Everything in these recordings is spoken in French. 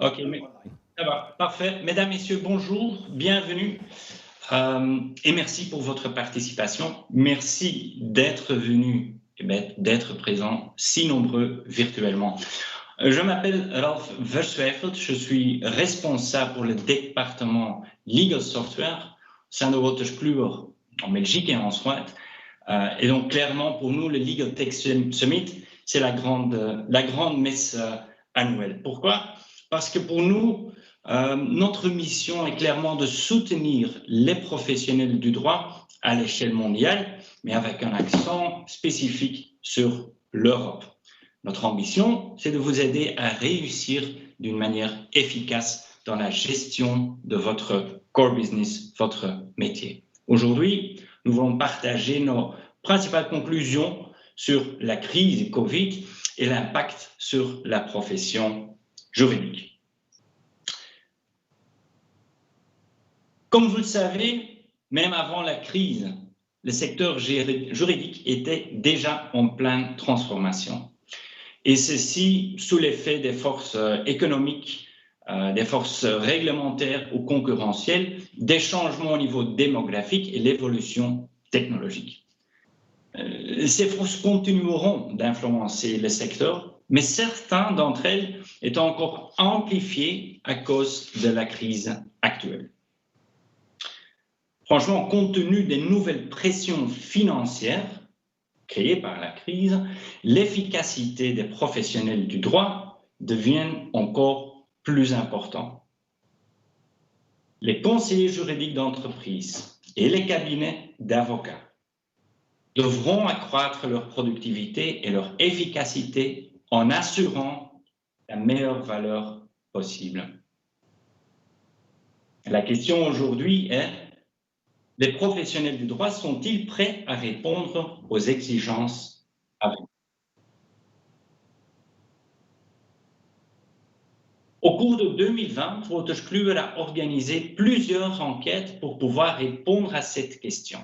Ok, ça va, parfait. Mesdames, Messieurs, bonjour, bienvenue et merci pour votre participation. Merci d'être venus et d'être présents si nombreux virtuellement. Je m'appelle Ralf Verswijfeld, je suis responsable pour le département Legal Software au sein de Wolters Kluwer en Belgique et en Suède. Et donc clairement pour nous, le Legal Tech Summit, c'est la grande messe annuelle. Pourquoi ? Parce que pour nous, notre mission est clairement de soutenir les professionnels du droit à l'échelle mondiale, mais avec un accent spécifique sur l'Europe. Notre ambition, c'est de vous aider à réussir d'une manière efficace dans la gestion de votre core business, votre métier. Aujourd'hui, nous voulons partager nos principales conclusions sur la crise Covid et l'impact sur la profession juridique. Comme vous le savez, même avant la crise, le secteur juridique était déjà en pleine transformation. Et ceci sous l'effet des forces économiques, des forces réglementaires ou concurrentielles, des changements au niveau démographique et l'évolution technologique. Ces forces continueront d'influencer le secteur, mais certains d'entre elles est encore amplifiées à cause de la crise actuelle. Franchement, compte tenu des nouvelles pressions financières créées par la crise, l'efficacité des professionnels du droit devient encore plus importante. Les conseillers juridiques d'entreprise et les cabinets d'avocats devront accroître leur productivité et leur efficacité en assurant la meilleure valeur possible. La question aujourd'hui est: les professionnels du droit sont-ils prêts à répondre aux exigences à venir? Au cours de 2020, Wolters Kluwer a organisé plusieurs enquêtes pour pouvoir répondre à cette question.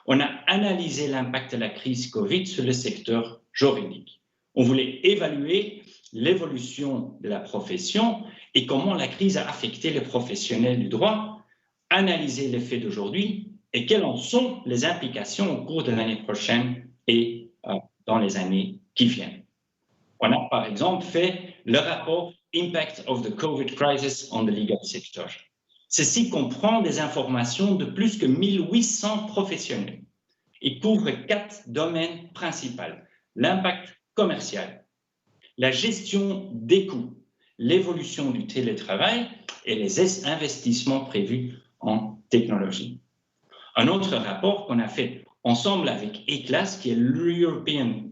On a analysé l'impact de la crise Covid sur le secteur juridique. On voulait évaluer l'évolution de la profession et comment la crise a affecté les professionnels du droit, analyser les faits d'aujourd'hui et quelles en sont les implications au cours de l'année prochaine et dans les années qui viennent. On a par exemple fait le rapport Impact of the COVID Crisis on the Legal Sector. Ceci comprend des informations de plus que 1800 professionnels et couvre 4 domaines principaux: l'impact commercial, la gestion des coûts, l'évolution du télétravail et les investissements prévus en technologie. Un autre rapport qu'on a fait ensemble avec ECLAS, qui est l'European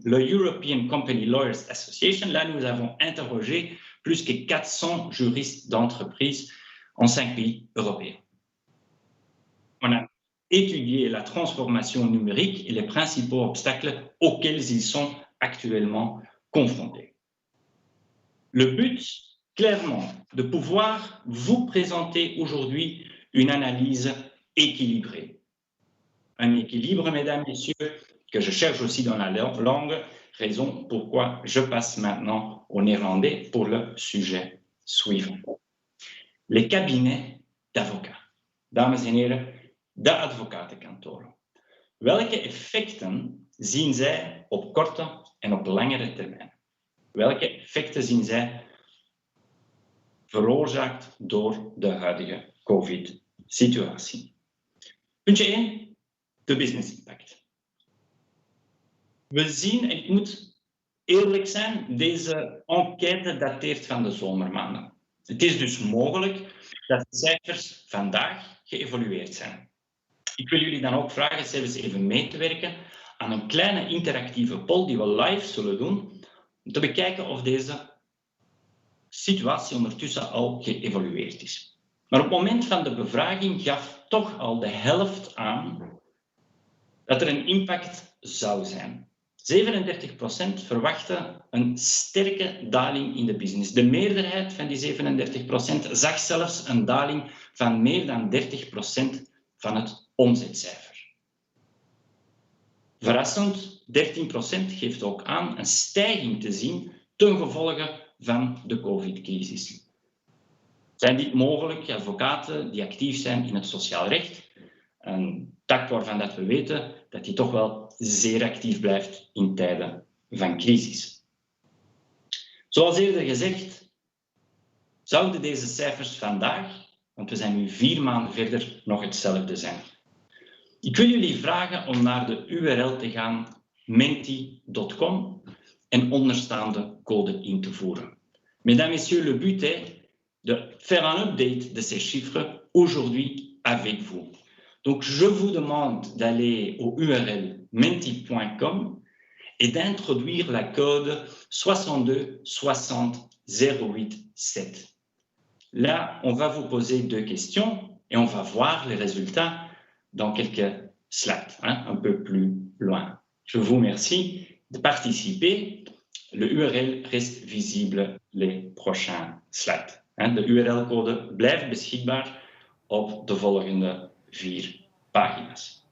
Company Lawyers Association, là nous avons interrogé plus que 400 juristes d'entreprise en 5 pays européens. On a étudié la transformation numérique et les principaux obstacles auxquels ils sont actuellement confrontés. Le but, clairement, de pouvoir vous présenter aujourd'hui une analyse équilibrée. Un équilibre, mesdames, messieurs, que je cherche aussi dans la langue, raison pourquoi je passe maintenant au néerlandais pour le sujet suivant. Les cabinets d'avocats. Dames en heren, de advocatenkantoren. Welke effecten zien zij op korte en op langere termijn? Welke effecten zien zij veroorzaakt door de huidige COVID-situatie? Puntje 1. De business impact. We zien, en ik moet eerlijk zijn, deze enquête dateert van de zomermaanden. Het is dus mogelijk dat de cijfers vandaag geëvolueerd zijn. Ik wil jullie dan ook vragen zelfs even mee te werken aan een kleine interactieve poll die we live zullen doen, om te bekijken of deze situatie ondertussen al geëvolueerd is. Maar op het moment van de bevraging gaf toch al de helft aan dat er een impact zou zijn. 37% verwachtte een sterke daling in de business. De meerderheid van die 37% zag zelfs een daling van meer dan 30% van het omzetcijfer. Verrassend, 13% geeft ook aan een stijging te zien ten gevolge van de COVID-crisis. zijn dit mogelijk advocaten die actief zijn in het sociaal recht. Een tak waarvan dat we weten dat die toch wel zeer actief blijft in tijden van crisis. Zoals eerder gezegd, zouden deze cijfers vandaag, want we zijn nu 4 maanden verder, nog hetzelfde zijn. Ik wil jullie vragen om naar de URL te gaan menti.com en onderstaande code in te voeren. Mesdames, Messieurs, le but est de faire un update de ces chiffres aujourd'hui avec vous. Donc, je vous demande d'aller au URL menti.com et d'introduire la code 62 60 08 7. Là, on va vous poser 2 questions et on va voir les résultats dans quelques slides, un peu plus loin. Je vous remercie de participer. Le URL reste visible les prochains slides. De URL-code blijft beschikbaar op de volgende 4 pagina's.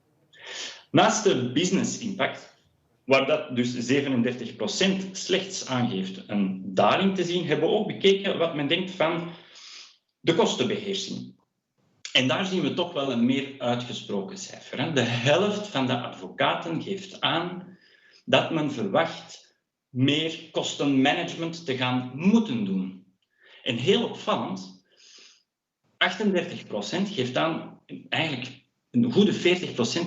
Naast de business impact, waar dat dus 37% slechts aangeeft een daling te zien, hebben we ook bekeken wat men denkt van de kostenbeheersing. En daar zien we toch wel een meer uitgesproken cijfer. De helft van de advocaten geeft aan dat men verwacht meer kostenmanagement te gaan moeten doen. En heel opvallend, 38% geeft aan, eigenlijk een goede 40%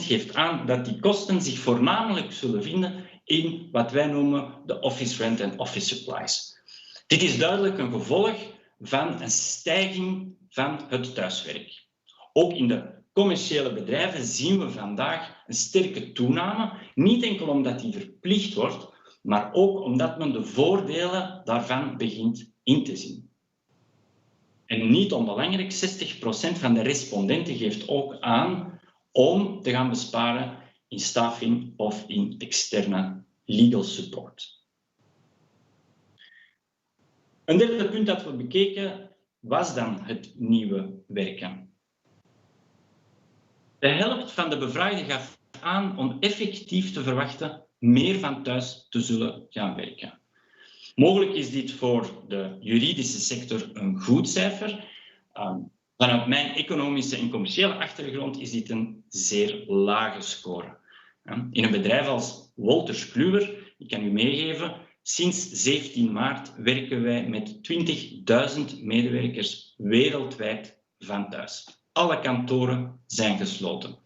geeft aan dat die kosten zich voornamelijk zullen vinden in wat wij noemen de office rent en office supplies. Dit is duidelijk een gevolg van een stijging van het thuiswerk. Ook in de commerciële bedrijven zien we vandaag een sterke toename, niet enkel omdat die verplicht wordt, maar ook omdat men de voordelen daarvan begint in te zien. En niet onbelangrijk, 60% van de respondenten geeft ook aan om te gaan besparen in staffing of in externe legal support. Een derde punt dat we bekeken was dan het nieuwe werken. De helft van de bevraagden gaf aan om effectief te verwachten meer van thuis te zullen gaan werken. Mogelijk is dit voor de juridische sector een goed cijfer. Vanuit mijn economische en commerciële achtergrond is dit een zeer lage score. In een bedrijf als Wolters Kluwer, ik kan u meegeven, sinds 17 maart werken wij met 20.000 medewerkers wereldwijd van thuis. Alle kantoren zijn gesloten.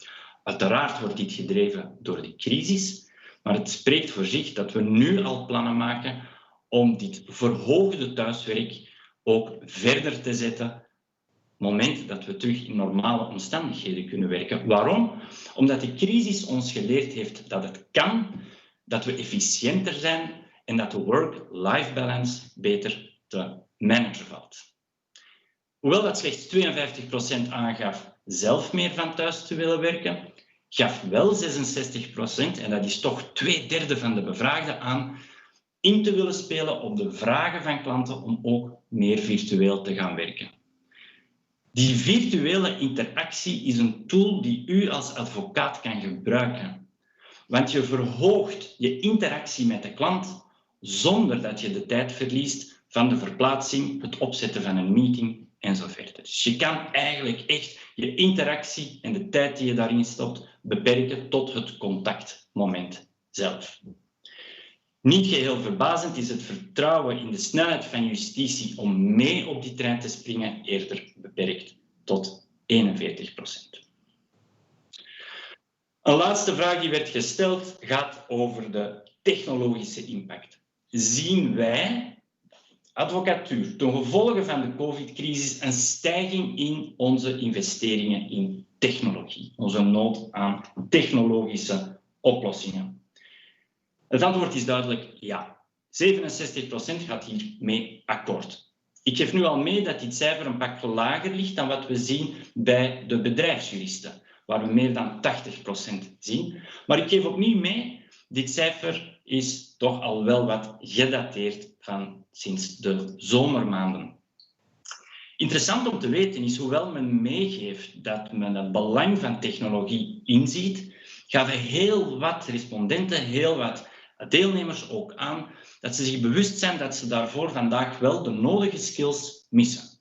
Uiteraard wordt dit gedreven door de crisis, maar het spreekt voor zich dat we nu al plannen maken om dit verhoogde thuiswerk ook verder te zetten op het moment dat we terug in normale omstandigheden kunnen werken. Waarom? Omdat de crisis ons geleerd heeft dat het kan, dat we efficiënter zijn en dat de work-life balance beter te managen valt. Hoewel dat slechts 52% aangaf zelf meer van thuis te willen werken, gaf wel 66%, en dat is toch 2/3 van de bevraagden, aan in te willen spelen op de vragen van klanten om ook meer virtueel te gaan werken. Die virtuele interactie is een tool die u als advocaat kan gebruiken. Want je verhoogt je interactie met de klant zonder dat je de tijd verliest van de verplaatsing, het opzetten van een meeting enzovoort. Dus je kan eigenlijk echt je interactie en de tijd die je daarin stopt beperken tot het contactmoment zelf. Niet geheel verbazend is het vertrouwen in de snelheid van justitie om mee op die trein te springen eerder beperkt tot 41%. Een laatste vraag die werd gesteld gaat over de technologische impact. Zien wij, advocatuur, ten gevolge van de COVID-crisis een stijging in onze investeringen in technologie, onze nood aan technologische oplossingen? Het antwoord is duidelijk ja. 67% gaat hiermee akkoord. Ik geef nu al mee dat dit cijfer een pak lager ligt dan wat we zien bij de bedrijfsjuristen, waar we meer dan 80% zien. Maar ik geef opnieuw mee, dit cijfer is toch al wel wat gedateerd van sinds de zomermaanden. Interessant om te weten is, hoewel men meegeeft dat men het belang van technologie inziet, gaven heel wat respondenten, heel wat deelnemers ook aan dat ze zich bewust zijn dat ze daarvoor vandaag wel de nodige skills missen.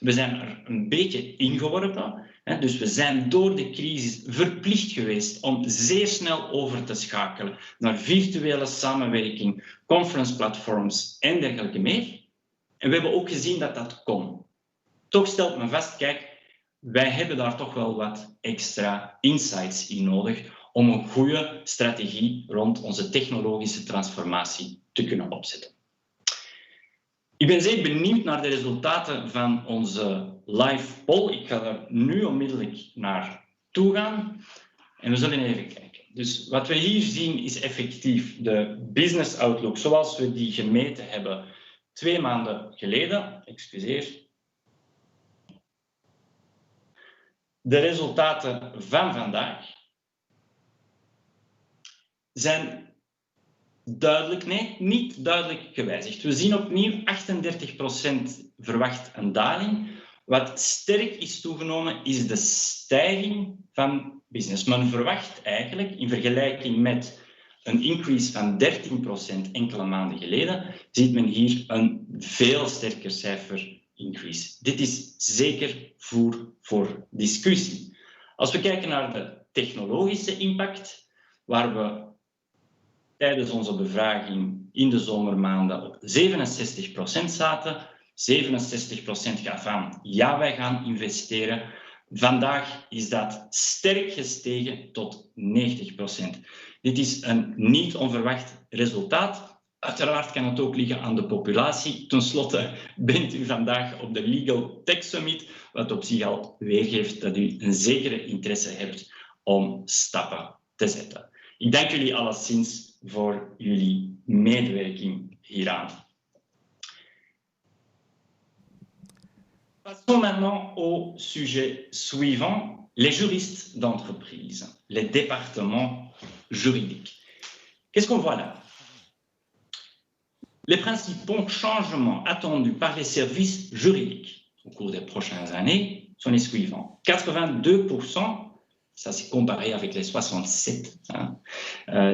We zijn er een beetje ingeworpen. Dus we zijn door de crisis verplicht geweest om zeer snel over te schakelen naar virtuele samenwerking, conference platforms en dergelijke meer. En we hebben ook gezien dat dat kon. Toch stelt men vast, kijk, wij hebben daar toch wel wat extra insights in nodig om een goede strategie rond onze technologische transformatie te kunnen opzetten. Ik ben zeer benieuwd naar de resultaten van onze live poll. Ik ga er nu onmiddellijk naar toe gaan en we zullen even kijken. Dus wat we hier zien is effectief de business outlook zoals we die gemeten hebben 2 maanden geleden. Excuseer. De resultaten van vandaag zijn duidelijk, nee, niet duidelijk gewijzigd. We zien opnieuw 38% verwacht een daling. Wat sterk is toegenomen is de stijging van business. Men verwacht eigenlijk in vergelijking met een increase van 13% enkele maanden geleden, ziet men hier een veel sterker cijfer increase. Dit is zeker voer voor discussie. Als we kijken naar de technologische impact, waar we tijdens onze bevraging in de zomermaanden op 67% zaten. 67% gaf aan, ja, wij gaan investeren. Vandaag is dat sterk gestegen tot 90%. Dit is een niet onverwacht resultaat. Uiteraard kan het ook liggen aan de populatie. Ten slotte bent u vandaag op de Legal Tech Summit, wat op zich al weergeeft dat u een zekere interesse hebt om stappen te zetten. Ik dank jullie alleszins voor jullie medewerking hieraan. Passons maintenant au sujet suivant, les juristes d'entreprise, les départements juridiques. Qu'est-ce qu'on voit là? Les principaux changements attendus par les services juridiques au cours des prochaines années sont les suivants. 82%, ça c'est comparé avec les 67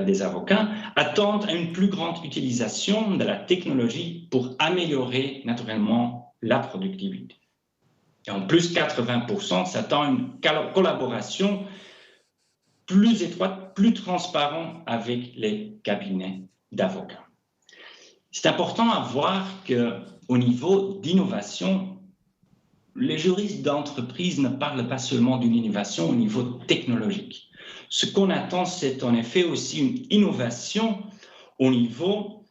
des avocats, attendent une plus grande utilisation de la technologie pour améliorer naturellement la productivité. Et en plus, 80% s'attend à une collaboration plus étroite, plus transparente avec les cabinets d'avocats. C'est important à voir qu'au niveau d'innovation, les juristes d'entreprise ne parlent pas seulement d'une innovation au niveau technologique. Ce qu'on attend, c'est en effet aussi une innovation au niveau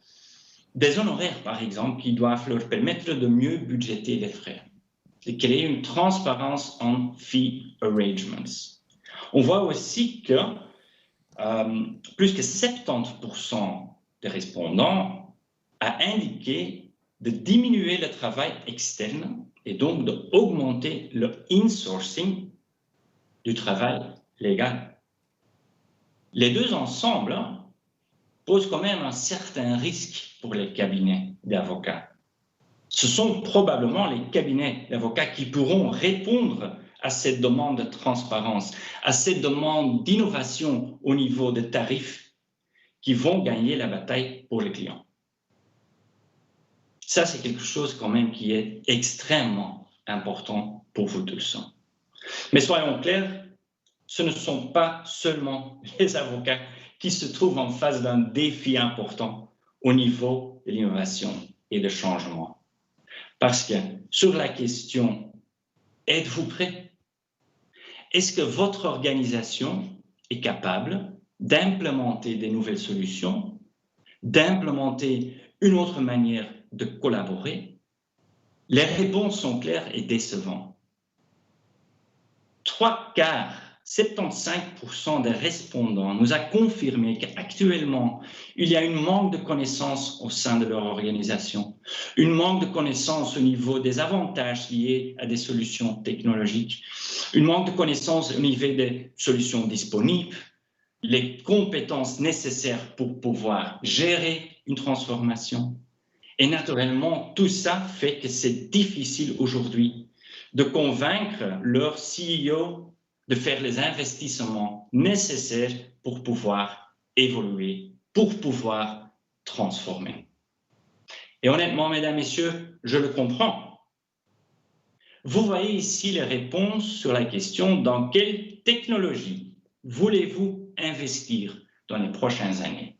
des honoraires, par exemple, qui doivent leur permettre de mieux budgéter les frais, de créer une transparence en fee arrangements. On voit aussi que plus que 70% des répondants a indiqué de diminuer le travail externe et donc d'augmenter le insourcing du travail légal. Les deux ensemble posent quand même un certain risque pour les cabinets d'avocats. Ce sont probablement les cabinets d'avocats qui pourront répondre à cette demande de transparence, à cette demande d'innovation au niveau des tarifs qui vont gagner la bataille pour les clients. Ça, c'est quelque chose quand même qui est extrêmement important pour vous tous. Mais soyons clairs, ce ne sont pas seulement les avocats qui se trouvent en face d'un défi important au niveau de l'innovation et du changement. Parce que sur la question, êtes-vous prêt? Est-ce que votre organisation est capable d'implémenter des nouvelles solutions, d'implémenter une autre manière de collaborer? Les réponses sont claires et décevantes. 75% des répondants nous a confirmé qu'actuellement, il y a un manque de connaissances au sein de leur organisation, un manque de connaissances au niveau des avantages liés à des solutions technologiques, un manque de connaissances au niveau des solutions disponibles, les compétences nécessaires pour pouvoir gérer une transformation. Et naturellement, tout ça fait que c'est difficile aujourd'hui de convaincre leur CEO de faire les investissements nécessaires pour pouvoir évoluer, pour pouvoir transformer. Et honnêtement, mesdames, messieurs, je le comprends. Vous voyez ici les réponses sur la question dans quelle technologie voulez-vous investir dans les prochaines années.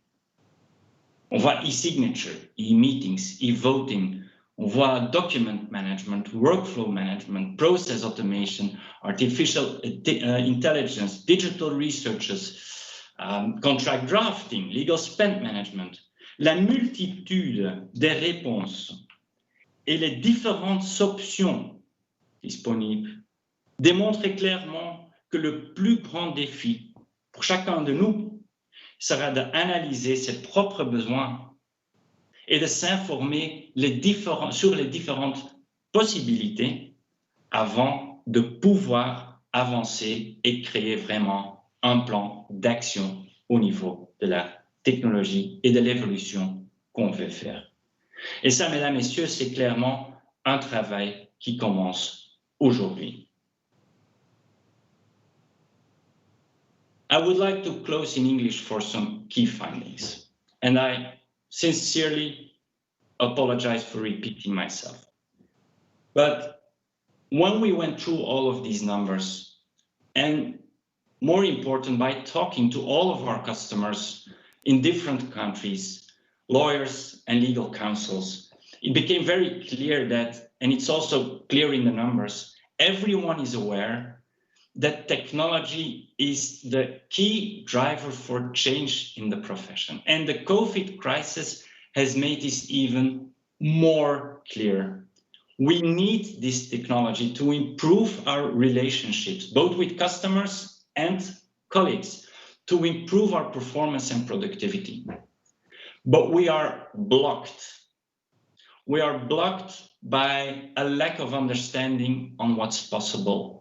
On voit e-signature, e-meetings, e-voting, on voit document management, workflow management, process automation, artificial intelligence, digital researches, contract drafting, legal spend management. La multitude des réponses et les différentes options disponibles démontrent clairement que le plus grand défi pour chacun de nous sera d'analyser ses propres besoins et de s'informer sur les différentes possibilités avant de pouvoir avancer et créer vraiment un plan d'action au niveau de la technologie et de l'évolution qu'on veut faire. Et ça, mesdames, messieurs, c'est clairement un travail qui commence aujourd'hui. I would like to close in English for some key findings, and I sincerely apologize for repeating myself. But when we went through all of these numbers, and more important, by talking to all of our customers in different countries, lawyers and legal counsels, it became very clear that, and it's also clear in the numbers, everyone is aware that technology is the key driver for change in the profession. And the COVID crisis has made this even more clear. We need this technology to improve our relationships, both with customers and colleagues, to improve our performance and productivity. But we are blocked. We are blocked by a lack of understanding on what's possible.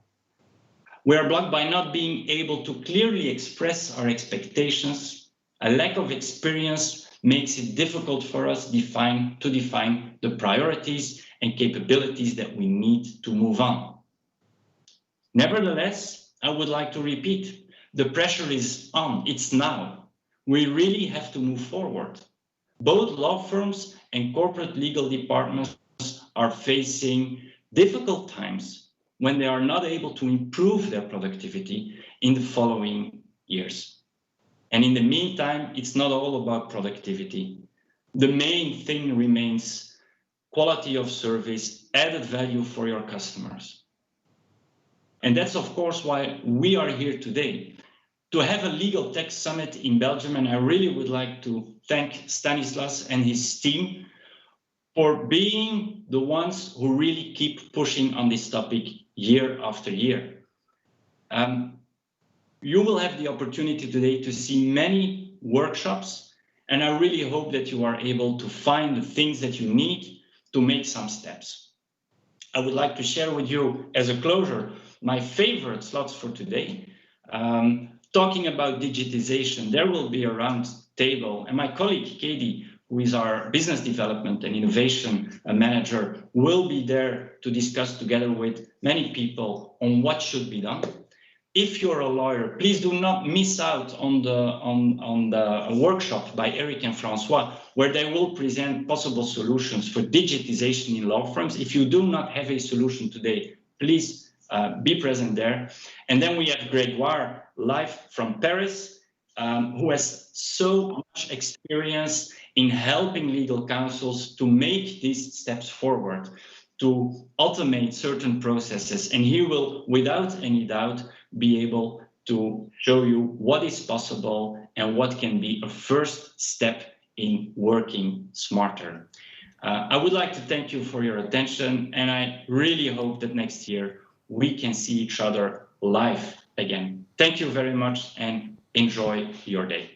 We are blocked by not being able to clearly express our expectations. A lack of experience makes it difficult for us to define the priorities and capabilities that we need to move on. Nevertheless, I would like to repeat, the pressure is on, it's now. We really have to move forward. Both law firms and corporate legal departments are facing difficult times when they are not able to improve their productivity in the following years. And in the meantime, it's not all about productivity. The main thing remains quality of service, added value for your customers. And that's, of course, why we are here today, to have a legal tech summit in Belgium. And I really would like to thank Stanislas and his team for being the ones who really keep pushing on this topic year after year. You will have the opportunity today to see many workshops, and I really hope that you are able to find the things that you need to make some steps. I would like to share with you, as a closure, my favorite slots for today. Talking about digitization, there will be a round table, and my colleague Katie, who is our business development and innovation manager, will be there to discuss together with many people on what should be done. If you're a lawyer, please do not miss out on the workshop by Eric and Francois, where they will present possible solutions for digitization in law firms. If you do not have a solution today, please be present there. And then we have Grégoire live from Paris, who has so much experience in helping legal counsels to make these steps forward, to automate certain processes. And he will, without any doubt, be able to show you what is possible and what can be a first step in working smarter. I would like to thank you for your attention, and I really hope that next year we can see each other live again. Thank you very much and enjoy your day.